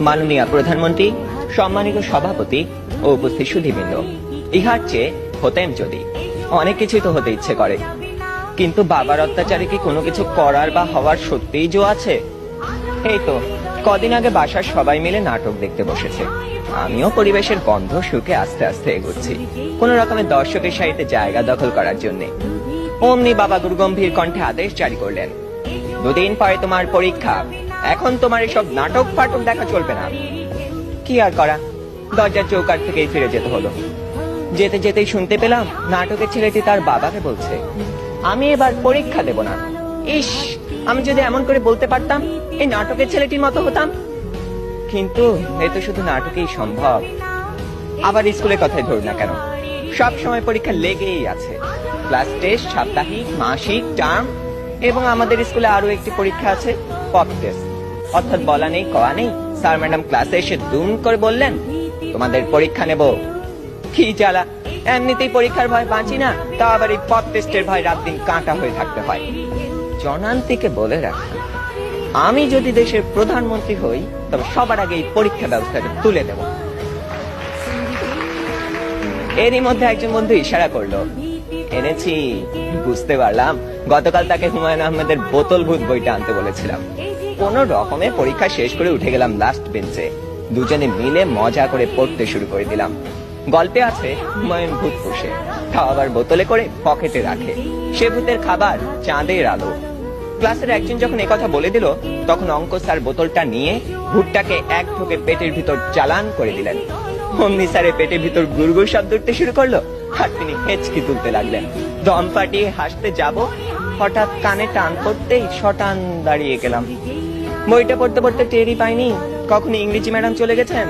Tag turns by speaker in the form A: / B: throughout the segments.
A: মাননীয় প্রধানমন্ত্রী, সম্মানিত সভাপতি ও উপস্থিত সুধীবৃন্দ, ইহার চেয়ে হতেম যদি। অনেক কিছুই তো হতে ইচ্ছে করে, কিন্তু বাবার অত্যাচারে কি কোনো কিছু করার বা হওয়ার সত্যিই জো আছে? এই তো কদিন আগে বাসার সবাই মিলে নাটক দেখতে বসেছে। আমিও পরিবেশের গন্ধ শুকে আস্তে আস্তে এগোচ্ছি, কোন রকমের দর্শকের সারিতে জায়গা দখল করার জন্য। অমনি বাবা গুরুগম্ভীর কণ্ঠে আদেশ জারি করলেন, দুদিন পরে তোমার পরীক্ষা, এখন তোমার এসব নাটক ফাটক দেখা চলবে না। কি আর করা, দরজার চৌকাঠ থেকেই ফিরে যেতে হলো। যেতে যেতেই শুনতে পেলাম নাটকের ছেলেটি তার বাবাকে বলছে, আমি এবার পরীক্ষা দেব না। ইস, আমি যদি এমন করে বলতে পারতাম, এই নাটকের ছেলেটির মতো হতাম। কিন্তু এ তো শুধু নাটকেই সম্ভব। আবার স্কুলের কথাই ধরুন না কেন, সব সময় পরীক্ষা লেগেই আছে। ক্লাস টেস্ট, সাপ্তাহিক, মাসিক, টার্ম, এবং আমাদের স্কুলে আরো একটি পরীক্ষা আছে, পপ টেস্ট। অর্থাৎ বলা নেই কওয়া নেই, স্যার ম্যাডাম ক্লাসে এসে দুম করে বললেন, তোমাদের পরীক্ষা নেব। কি জ্বালা, এমনিতেই পরীক্ষার ভয় বাঁচি না, তা আবার এই পপ টেস্টের ভয় রাত দিন কাঁটা হয়ে থাকতে হয়। জনান্তিকে বলে রাখি, আমি যদি দেশের প্রধানমন্ত্রী হই, তবে সবার আগে এই পরীক্ষা ব্যবস্থাটা তুলে দেব। এরই মধ্যে একজন বন্ধু ইশারা করলো, এনেছি। বুঝতে পারলাম গতকাল তাকে হুমায়ুন আহমেদের বোতল ভূত বইটা আনতে বলেছিলাম। কোন রকমে পরীক্ষা শেষ করে উঠে গেলাম লাস্ট বেঞ্চে। দুজনে মিলে মজা করে পড়তে শুরু করে দিলাম। গল্পে আছে হুমায়ুন ভূত পোষে, তাও আবার বোতলে করে পকেটে রাখে। সে ভূতের খাবার চাঁদের আলো। ক্লাসের একজন যখন একথা বলে দিল, তখন অঙ্ক স্যার বোতলটা নিয়ে ভূতটাকে এক ঢোকে পেটের ভিতর চালান করে দিলেন। অমনি স্যারের পেটের ভিতর গুড়গুড় শব্দ উঠতে শুরু করলো, আর তিনি হেঁচকি তুলতে লাগলেন। দম ফাটিয়ে হাসতে যাব, হঠাৎ কানে টান পড়তেই শটান দাঁড়িয়ে গেলাম। বইটা পড়তে পড়তে টেরই পাইনি কখন ইংরেজি ম্যাডাম চলে গেছেন,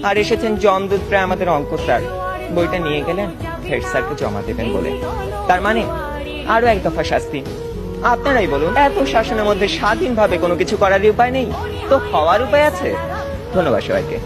A: আর এসেছেন জমদূত প্রায় আমাদের অঙ্ক স্যার। বইটা নিয়ে গেলেন হেড স্যারকে জমা দেবেন বলে। তার মানে আরো এক দফা শাস্তি। আপনারাই বলুন, এত শাসনের মধ্যে স্বাধীনভাবে কোনো কিছু করার উপায় নেই তো হওয়ার উপায় আছে? ধন্যবাদ সবাইকে।